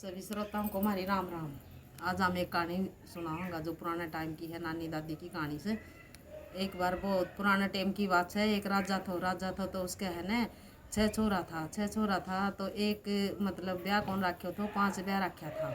सभी श्रोताओं को हमारी राम राम। आज हम एक कहानी सुनाऊंगा जो पुराने टाइम की है, नानी दादी की कहानी से। एक बार बहुत पुराने टाइम की बात है। एक राजा था तो उसके है ना छह छोरा था तो एक मतलब ब्याह कौन रखो तो 5 ब्याह रखा था।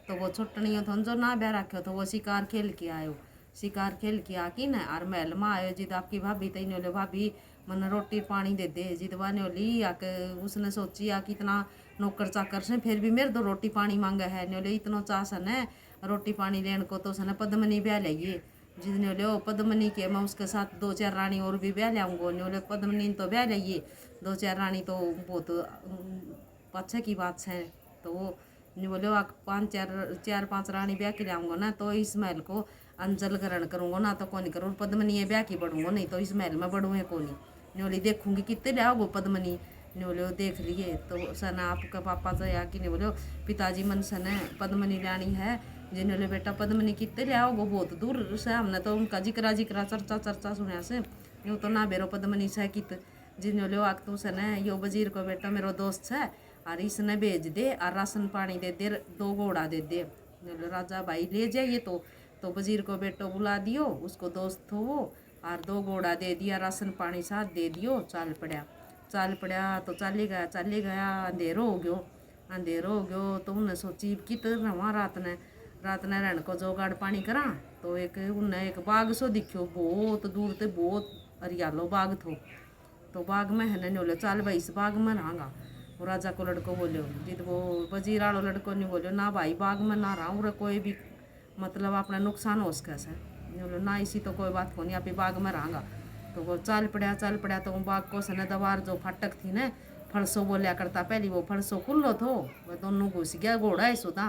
तो वो छुट्टनियों था जो ना ब्याह रखो तो वो शिकार खेल के आयो। शिकार खेल के आकी न और महल में आयो। जिद आपकी भाभी तई नो भाभी मन रोटी पानी दे दे। जिदवा ने ली आके उसने सोची आ कि इतना नौकर चाकर से फिर भी मेरे तो रोटी पानी मांगे है न्योले इतना चाह सन है रोटी पानी लेने को। तो सन पद्मनी ब्याह लेगी जिसने लो पद्मनी के मैं उसके साथ 2-4 रानी और भी ब्याह लाऊंगो। न्योले पद्मनी तो ब्याह लेगी 2-4 रानी तो बहुत अच्छे की बात है। तो वो नहीं बोले 4-5 रानी ब्याह के लाऊंगा ना तो इस महल को अंजल ग्रहण करूंगा ना तो कौन करूँ पद्मनी ब्याह की बढ़ूंगा नहीं तो इस महल में बढ़ूँ कौन। न्योली देखूंगी कितने लाओगो पद्मनी। नहीं बोले देख लिए तो सन आपका पापा तो या कि नहीं बोले पिताजी मन सन पद्मनी लानी है। जिन्होंने बेटा पद्मनी कितने ले आओ वो बहुत दूर से हमने तो उनका जिक्रा चर्चा सुना से यूँ तो ना बेरो पद्मनी से कित जिन्होंने आग तू सन यो वजीर को बेटा मेरो दोस्त है और इसने भेज दे और राशन पानी दे दे 2 घोड़ा दे दे। राजा भाई ले जाइए तो वजीर को बेटो बुला दियो उसको दोस्त हो वो और 2 घोड़ा दे दिया राशन पानी साथ दे दियो। चाल पड़ा तो चाली गया अंधेरो हो गयो तो उन्हें सोची कितना वहाँ रात ने रहने को जोगाड़ पानी करा। तो उन्हें एक बाग सो दिखो बहुत दूर ते बहुत हरियालो बाग थो। तो बाग में है न्योले चाल भाई इस बाग में रहांगा। वो राजा को लड़को बोलो जिद वो वजीर आलो लड़को नहीं बोलो ना भाई बाग में ना रहा हूँ कोई भी मतलब अपना नुकसान हो सके सर बोलो ना इसी तो कोई बात को नहीं आप बाग में रहांगा। तो वो चाल पड़ा तो बाग को सने दवार जो फाटक थी ने फलसो बोलिया करता पहली वो फलसो खुल्लो थो वो दोनों घुस गया घोड़ा है सुधा।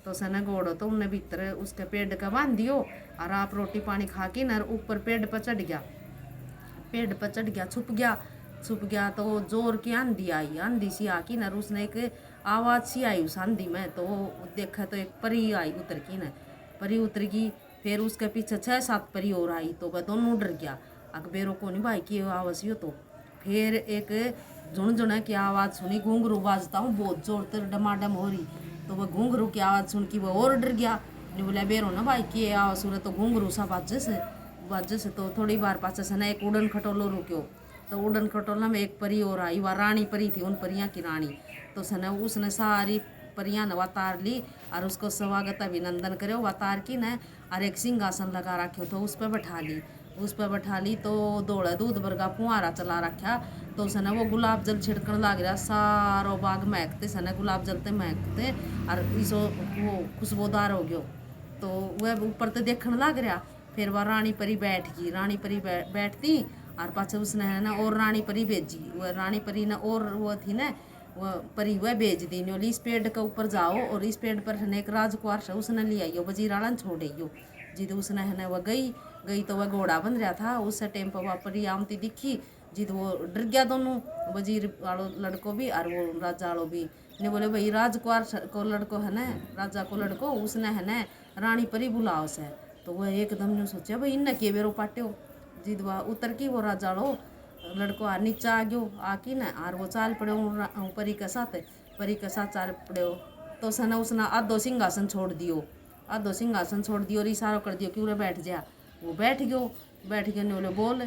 तो सने घोड़ो तो उन्हें भीतर उसके पेड़ का बांध दियो और आप रोटी पानी खा के न ऊपर पेड़ पर चढ़ गया छुप गया तो जोर की आंधी सी आकी न उसने एक आवाज़ सी आई उस आंधी में। तो देखा तो एक परी आई परी उतर गई। फिर उसके पीछे 6-7 परी और आई तो वह दोनों डर गया अकबेरों को नहीं भाई की आवाज़ हो। तो फिर एक झुनझुना की आवाज़ सुनी घुंघरू बाजता हूँ बहुत जोर तर डमाडम हो रही। तो वह घुंघरू की आवाज़ सुन की वह और डर गया नहीं बोला बेरो ना भाई की आवाज़ सुने तो घुंघरू सा बाजे से तो थोड़ी बार पास से ना एक उड़न खटोलो रुक्यो। तो उड़न खटोला में एक परी और आई वह रानी परी थी उन परियाँ की रानी। तो सने उसने सारी परियाँ ने वातार ली और उसको स्वागत अभिनंदन करे वातार की न और एक सिंहासन लगा रखे तो उस पर बैठा ली तो दौड़ा दूध वर्गा फुहारा चला रखा। तो उसने वो गुलाब जल छिड़कन लग रहा सारो बाग महकते सने गुलाब जलते महकते और इसो वो खुशबूदार हो गयो। तो वह ऊपर तो देखने लग रहा। फिर वह रानी परी बैठ गई बैठती और पाछे उसने है ना और रानी परी भेजी वह रानी परी ने और वो थी ना वह परी वह भेज दी न्योली इस पेड़ के ऊपर जाओ और इस पेड़ पर है एक राजकुमार से उसने ले आइयो वजीराला छोड़ आइयो। जिद उसने है ना वह गई तो वह घोड़ा बन रहा था उस टाइम पर वह परी आमती दिखी। जिद वो डर गया दोनों वजीर वालों लड़को भी और वो राजा वालों भी ने बोले भाई राजकुमार को लड़को है ना राजा को लड़को उसने है ना रानी परी बुलाओ से। तो वह एकदम ने सोचा भाई इन्हें के बेरो पाट्यो। जिद वह उतर की वो राजा लो लड़को आ नीचा आ गयो आकी न और वो चाल पड़े परी के साथ चाल पड़े। तो सना उसने आधो सिंहासन छोड़ दियो और इशारो कर दियो क्यों बैठ जा। वो बैठ गयो ने बोले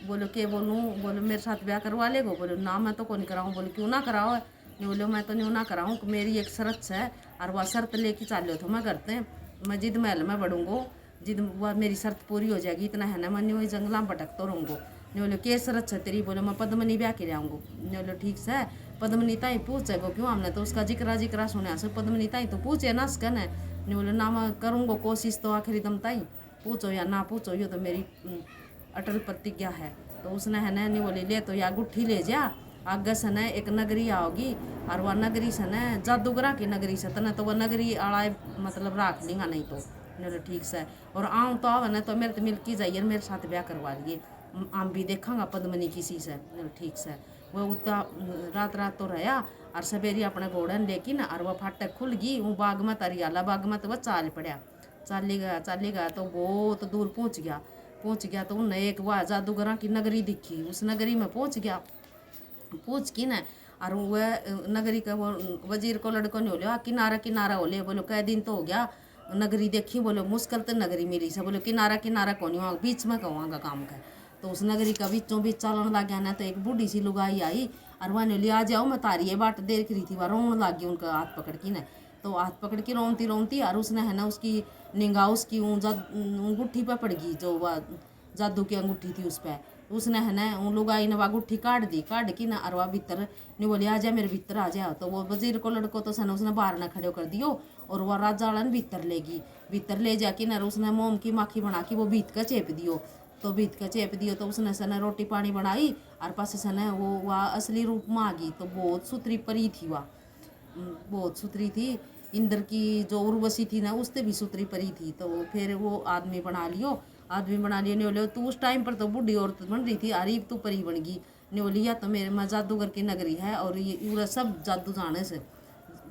बोलो के बोलूँ बोले मेरे साथ ब्याह करवा लेगो। बोले ना मैं तो कौन कराऊँ। बोले क्यों ना कराओ नहीं बोले मैं तो नहीं ना कराऊँ मेरी एक शर्त है और वह शर्त लेके चालो तो मैं करते मैं जिद महल में बढ़ूँगो जिद वह मेरी शर्त पूरी हो जाएगी इतना है ना मैं नहीं वही जंगला में भटकते रहूँगो। नहीं बोले के शरत है तेरी। बोले मैं पद्मनी ब्याह के लाऊंगो। नहीं बोले ठीक से पद्मनी ताई पूछेगो क्यों हमने तो उसका जिक्रा सुना से पद्मनी ताई तो पूछे ना सकन है। नहीं बोले ना मैं करूँगो कोशिश तो आखिरी दम ताई पूछो या ना पूछो ये तो मेरी अटल प्रतिज्ञा है। तो उसने है ना नहीं बोली ले तो या गुट्ठी ले जा आगे से न एक नगरी आओगी और वह नगरी से न जादूगरा की नगरी से तो वह नगरी आड़ा मतलब राख लेंगा नहीं तो बोले ठीक से और आऊँ तो आवे न तो मेरे तो मिलकी जाइए मेरे साथ ब्याह करवा लिए आम भी देखांगा पद्मनी किसी से ठीक से। वह उतना रात तो रहा और सवेरी अपने घोड़े लेकिन और वह फाटक खुल गई वो बाग में तरियाला बाग में तो वह चाली गया तो बहुत दूर पहुँच गया। तो उन्हें एक वह जादूगरा की नगरी दिखी उस नगरी में पहुँच की न और वह नगरी का वो वजीर को लड़को नहीं बोले किनारा किनारा हो ले, बोलो कै दिन तो हो गया नगरी देखी, बोलो मुश्किल तो नगरी मिली से, बोलो किनारा किनारा कौन वहाँ बीच में कहूँगा काम का। तो उस नगरी का बीचों बीच चलन लग गया ना, तो एक बूढ़ी सी लुगाई आई और वह ले आ जाओ मैं तारी ये बाट देख रही थी, वह रोन लग गई उनका हाथ पकड़ की ना। तो हाथ पकड़ के रोनती रोनती और उसने है ना उसकी निगाह उसकी अंगूठी पर पड़ गई, जो वह जादू की अंगूठी थी उस पर। उसने है ना उन लुगाई ने अंगूठी काट दी, काट की ना और वह भीतर नहीं बोली आ जा मेरे भीतर आ जा। तो वो वजीर को लड़को तो सना उसने बाहर ना खड़े कर दियो और वह राजा वाला ने भीतर लेगी, भीतर ले जाके ना उसने मोम की माखी बना के वो भीत का चेप दियो। तो भीत का चेप दियो तो उसने सना रोटी पानी बनाई और पास सना वो वह असली रूप में आ गई। तो बहुत सुथरी परी थी वह, बहुत सुथरी थी। इंद्र की जो उर्वशी थी ना उससे भी सुथरी परी थी। तो फिर वो आदमी बना लियो, आदमी बना लियो। नहीं बोले तू उस टाइम पर तो बूढ़ी औरत बन रही थी, अरीब तू परी बन गई। नहीं बोली या तो मेरे मैं जादूगर की नगरी है और ये पूरा सब जादू जाने से।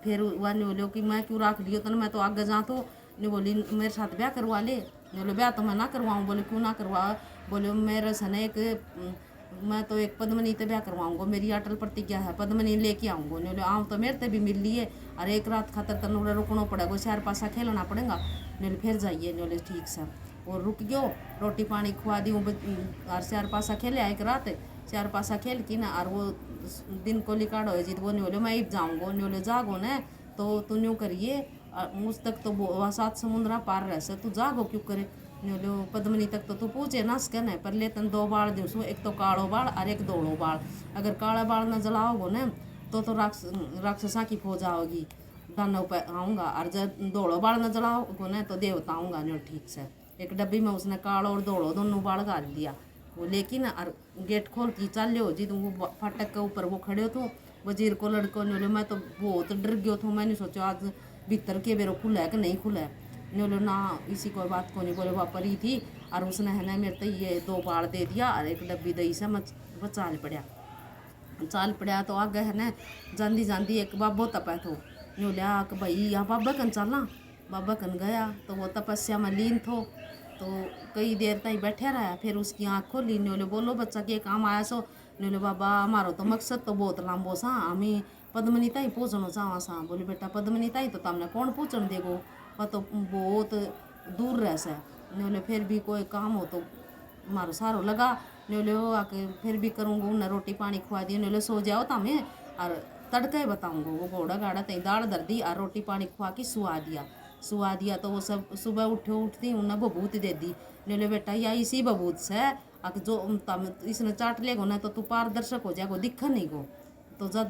फिर वह नहीं बोले कि मैं क्यों रख लियो तो मैं तो आगे जा। तो नहीं बोली मेरे साथ ब्याह करवा ले। नहीं बोले ब्याह तो मैं ना करवाऊँ। बोले क्यों ना करवा। बोले मेरे सने एक मैं तो एक पद्मनी ते ब्याह करवाऊंगा, मेरी अटल प्रतिज्ञा है, पद्मनी लेके आऊँगा। नहीं बोले आऊँ तो मेरे ते भी मिल लिए और एक रात खातर तन रुकना पड़ेगा, चार पासा खेलना पड़ेगा। नहीं फिर जाइए। नहीं बोले ठीक सर। और रुक गयो, रोटी पानी खुआ दी और चार पासा खेले एक रात, चार पासा खेल की ना और वो दिन को लिकाड़ हो जी। वो नहीं बोले मैं अब जाऊँगा। नहीं बोले जागो न तो तू न्यू करिए मुझ तक तो वह 7 समुद्रा पार रह से, तू जागो क्यों करे। नहीं बोले पद्मनी तक तो तू पूछे ना सकन है, पर ले तन 2 बाल दूसू, एक तो कालो बाल और एक धोलो बाल। अगर काला बाल न जलाओगो न तो राक्षसा की फौज आओगी, दानव पे आऊँगा, और जब धोलो बाल न जलाओगो न तो देवता आऊँगा। नहीं ठीक से एक डब्बी में उसने कालो और धोलो दोनों बाल गाल दिया वो, लेकिन और गेट खोल की चल लो जी। तुम वो फाटक के ऊपर वो खड़े हो तो वजीर को लड़को। नहीं बोले मैं तो बहुत डर गयो था, मैंने सोचा आज भीतर के बेरो खुला है कि नहीं खुला है। नहीं बोले ना इसी कोई बात को नहीं। बोले वहाँ परी थी और उसने है ना मेरे तो ये 2 बाल दे दिया और एक डब्बी दही से मैं चाल पड़ा। चाल पड़ा तो आगे है ना जांदी जांदी एक बाबो तपा थो। नहीं बोले कि भाई यहाँ बाबा कन चलना। बाबा कन गया तो वो तपस्या में लीन थो, तो कई देर तक बैठे रहा। फिर उसकी आँख खोली। नहीं बोले बोलो बच्चा के काम आया सो। नहीं बोले बाबा हमारो तो मकसद तो बहुत लंबो सा, हमें पद्मनी ताई पूछना चाहवा सा। बोले बेटा पद्मनी ताई तो तमने कौन पूछन देगो, वह तो बहुत दूर रह से। नहीं बोले फिर भी कोई काम हो तो मारो सारो लगा। नहीं बोले वो आके फिर भी करूँगा, उन्हें रोटी पानी खुआ दिया। नहीं बोले सो जाओ तमें और तड़के बताऊँगा। वो घोड़ा गाड़ा तई दाल दर दी और रोटी पानी खुआ के सुआ दिया। तो वो सब सुबह उठती उन्हें बबूत दे दी। नहीं बोले बेटा या इसी बबूत से आके जो तम इसने चाट लेगो ना तो तू पारदर्शक हो जाएगो, दिख नहीं गो। तो जब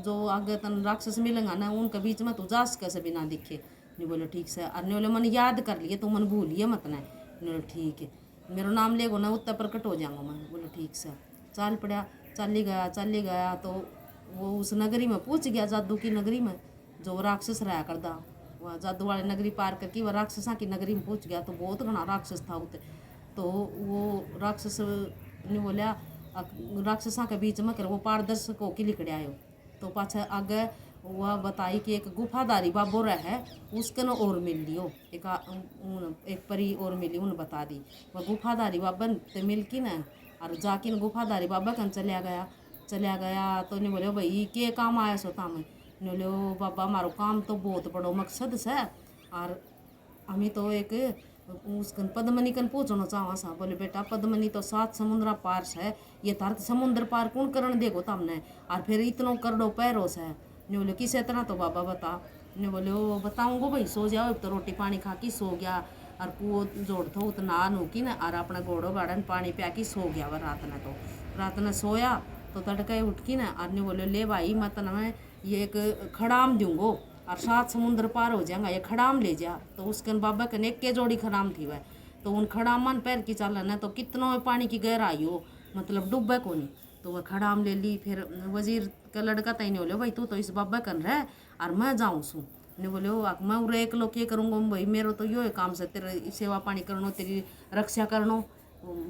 जो आगे तन राक्षस मिलेंगा ना उनके बीच में तू जास कैसे भी ना दिखे। नहीं बोले ठीक से। और नहीं बोले मन याद कर लिए तू मन भूलिए मत ना। नहीं बोले ठीक है, मेरा नाम लेगो ना उत्तर प्रकट हो जाऊंगा मैं। बोले ठीक से। चाल पड़ा, चली गया तो वो उस नगरी में पूछ गया, जादू की नगरी में जो राक्षस रहा करदा। वह जादू वाली नगरी पार करके वह राक्षसा की नगरी में पूछ गया तो बहुत घना राक्षस था उते। तो वो राक्षस ने बोलिया राक्षसा के बीच में कर वो पारदर्शक होके लिखड़े आयो। तो पाछा आगे वह बताई कि एक गुफादारी बाबो रहे उसके न और मिल लियो, एक परी और मिली उन बता दी। वह गुफादारी बाबा ते मिल की न और जाके न गुफादारी बाबा कन चलिया गया। तो नहीं बोले भाई के काम आया सो तामे। नहीं बोले बाबा हमारो काम तो बहुत बड़ो मकसद से और हमें तो एक उसकन पद्मनी कन पूछना चाहवा सा। बोले बेटा पद्मनी तो 7 समुद्रा पार से, ये धरत समुद्र पार कौन करण देगो तमने, और फिर इतनो करड़ो पैरो से। नहीं बोले किस तरह तो बाबा बता। नहीं बोले वो बताऊँगो भाई सो जाओ, तो रोटी पानी खा के सो गया और कुओ जोड़ थो उतना नू की न और अपना घोड़ो गाड़न पानी पिया के सो गया वह रात ने सोया। तो तड़के उठ की ना और नहीं बोले ले भाई मैं तन ये एक खड़ाम दूंगो और 7 समुद्र पार हो जाएगा, ये खड़ाम ले जा। तो उसके बाबा के एक के जोड़ी खड़ाम थी वह। तो उन खड़ामन पैर की चालन है तो कितना पानी की गहराई हो, मतलब डूबे को नहीं। तो वह खड़ाम ले ली। फिर वजीर का लड़का तय नहीं बोले भाई तू तो इस बाबा कन रहे और मैं जाऊँ सू। नहीं बोले मैं उरे एक लोग ये करूँगा भाई मेरो तो यो है काम से तेरे सेवा पानी करनो तेरी रक्षा करनो।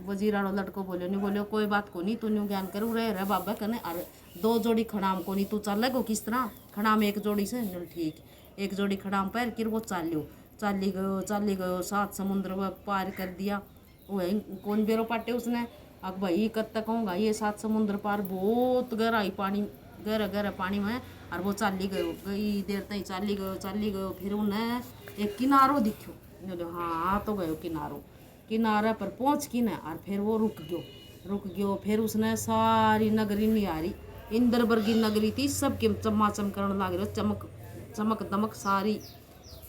वजीर आड़ो लड़को बोलो। नहीं बोले कोई बात को नहीं, तू न्यू ज्ञान कर रहे बाबा कने और 2 जोड़ी खड़ाम को नहीं तू चल लगो किस तरह खड़ाम एक जोड़ी से। ठीक, एक जोड़ी खड़ाम पैर किर वो चाली गयो 7 समुद्र पार कर दिया। वही कौन बेरो पाटे उसने अब भाई कब तक होगा ये 7 समुद्र पार, बहुत गहराई पानी गहरे गहरे पानी में। और वो चाली गयो, कई देर तक चाली गयो। फिर उन्हें एक किनारो दिखो। बोले हाँ तो गयो किनारे पर पहुँच की ना। और फिर वो रुक गयो। फिर उसने सारी नगरी निहारी, इंद्र वर्गी नगरी थी, सबके चमाचम करने लग रहे, चमक दमक सारी।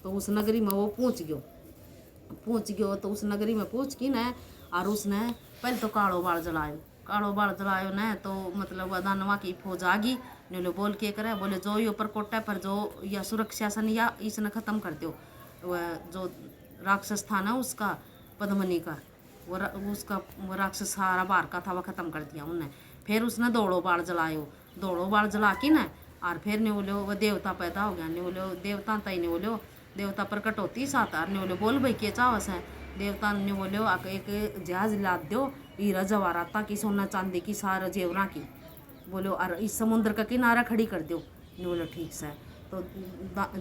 तो उस नगरी में वो पहुँच गयो। तो उस नगरी में पहुँच की ना। और उसने पहले तो कालो बाल जलायो ने। तो मतलब दानवा की फौज आ गई। ने बोल के करे, बोले जो ये ऊपर कोटा पर जो या सुरक्षा सन या इसने ख़त्म कर दो। वह जो राक्षस था ना उसका, पद्मनी का, उसका वो राक्षस सारा बाहर का था, वह ख़त्म कर दिया उन्हें। फिर उसने दौड़ो बाल जला के ना। और फिर ने बोलो वह देवता पैदा हो गया। ने बोलो देवता तई ने बोलो देवता प्रकट होती साथ। और ने बोलो बोल भाई के चावस है। देवता ने बोलो आके एक जहाज ला दो, हीरा जवाहरात ताकि सोना चांदी की सारा जेवरा की। बोलो और इस समुद्र का किनारा खड़ी कर दो। ने बोलो ठीक से। तो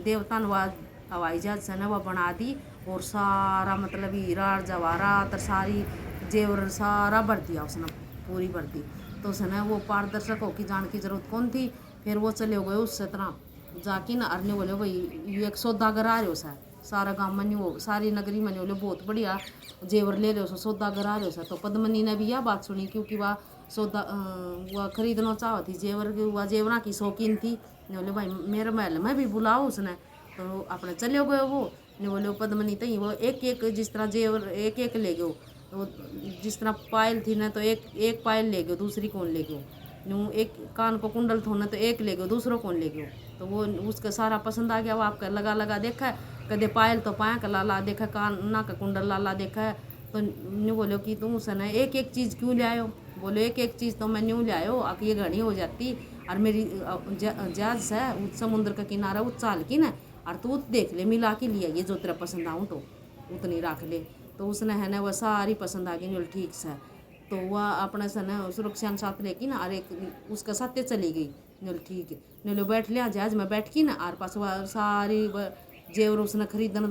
देवता ने वह हवाई जहाज से ना वह बना दी। और सारा मतलब हीरा जवाहरात सारी जेवर सारा भर दिया उसने, पूरी भर दी। तो उसने वो पारदर्शक हो की जान की जरूरत कौन थी। फिर वो चले गए उससे तरह जाके ना। अरने बोले भाई ये एक सौदागर आ रहे हो सा, सारा गाँव में नहीं हो, सारी नगरी में नहीं बोले बहुत बढ़िया जेवर ले रहे हो, सौदागर आ रहे हो सा। तो पद्मनी ने भी यह बात सुनी, क्योंकि वह वह खरीदना चाहती जेवर, वह जेवरा की शौकीन थी। बोले भाई मेरे महल में भी बुलाओ उसने। तो अपने चले गए वो। ने बोले पद्मनी तई वो एक जिस तरह जेवर एक ले गयो। वो जिस तरह पायल थी ना, तो एक पायल ले गयो, दूसरी कौन ले गयो। यूँ एक कान को कुंडल थो ना, तो एक ले गयो, दूसरों कौन ले गयो। तो वो उसका सारा पसंद आ गया। वो आपका लगा देखा है, कदे पायल तो पाया का लाला देखा, कान ना का कुंडल लाला देखा है। तो न्यू बोलो कि तुम उसने एक चीज़ क्यों ले आयो। बोलो एक चीज़ तो मैं न्यू ले आयो, आके ये घनी हो जाती। और मेरी जहाज है समुद्र का किनारा वो चाल की ना। और तू देख ले मिला के लिया, ये जो तेरा पसंद आऊँ तो उतनी रख ले। तो उसने है ना वह सारी पसंद आ गई। बोल ठीक से। तो वह अपने से न सुरक्षा साथ लेकी ना। और एक उसका साथे चली गई। बोल ठीक है। नो बैठ लिया जहाज में बैठ की ना। और पास वह सारी जेवर उसने खरीदने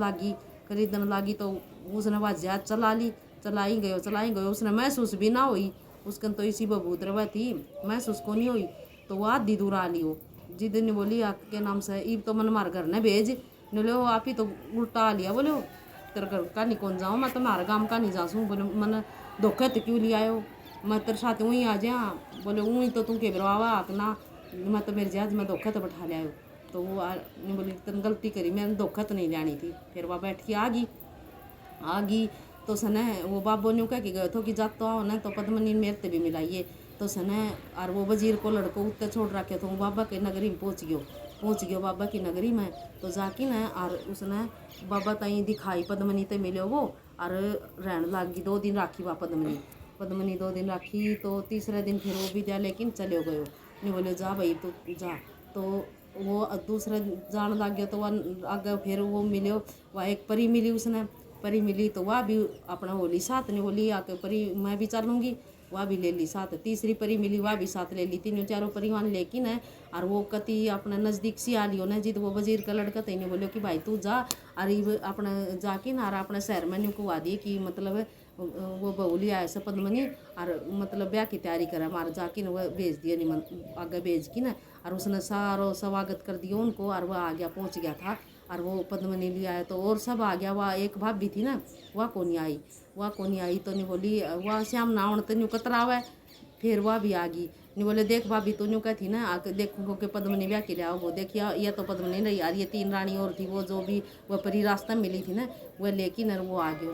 लगी। तो उसने वह जहाज चलाई गयो। उसने महसूस भी ना हुई, उसके तो इसी बबूत रवा थी, महसूस को नहीं हुई। तो वह आधी दूर आ लियो। जिद ने बोली आपके नाम से ईब तो मन मार घर ने भेज। ने लो आप ही तो उल्टा आ लिया। बोलो तेरे घर का नहीं कौन जाऊँ, मैं तुम्हारे गाँव का नहीं जाऊँ। बोले मन धोखे तो क्यों लिया आयो, मैं तेरे साथ वहीं आ जा। बोले वहीं तो तुम के बरवा आकना, मैं तो मेरे जहाज में धोखा तो बैठा लिया। तो वो बोली तुम गलती करी, मैंने धोखा तो नहीं लानी थी। फिर वह बैठ के आ गई। तो सने वो बाबो ने कह के गए थे कि जात तो आओ ना। तो पद्मनी मेरे से भी मिलाइए। तो सने और वो वजीर को लड़को उत्ते छोड़ रखे। तो बाबा के नगरी में पहुँच गयो बाबा की नगरी में। तो जाके ना और उसने बाबा तई दिखाई, पद्मनी ते मिले वो। और रहने लगी 2 दिन राखी वह पद्मनी 2 दिन राखी। तो तीसरे दिन फिर वो विद्या लेकिन चले गयो। नहीं बोले जा भाई तो जा। तो वो दूसरे जान लग गया। तो वह आगे फिर वो मिले, वह एक परी मिली उसने। परी मिली तो वह भी अपना होली साथ ने बोली आके परी मैं भी चलूँगी, वह भी ले ली साथ। तीसरी परी मिली, वह भी साथ ले ली। तीनों चारों परिवार लेकिन है। और वो कति अपने नज़दीक सी आ लियो ना, जिद वो वजीर का लड़का तेने बोलो कि भाई तू जा। और अपने जाके ना अपने शहर में न्यू को दिए कि मतलब वो बहुली आए से पद्मनी। और मतलब ब्याह की तैयारी करे मार जाके ना वह भेज दिया निमन आगे भेज की ना। और उसने सारो स्वागत कर दिया उनको। और वह आ गया, पहुँच गया था। और वो पद्मनी लिया है तो और सब आ गया। वह एक भाभी थी ना, वह को नहीं आई। तो नहीं बोली वह श्याम नावण तो न्यू कतरावे। फिर वह भी आ गई। नहीं बोले देख भाभी तो न्यू कहती ना आके देखो कि पद्मनी ब्याह के लिए आओ। वो देखिए यह तो पद्मनी नहीं यार, ये 3 रानी और थी। वो जो भी वह परी रास्ता मिली थी ना, वह लेकिन वो आ गई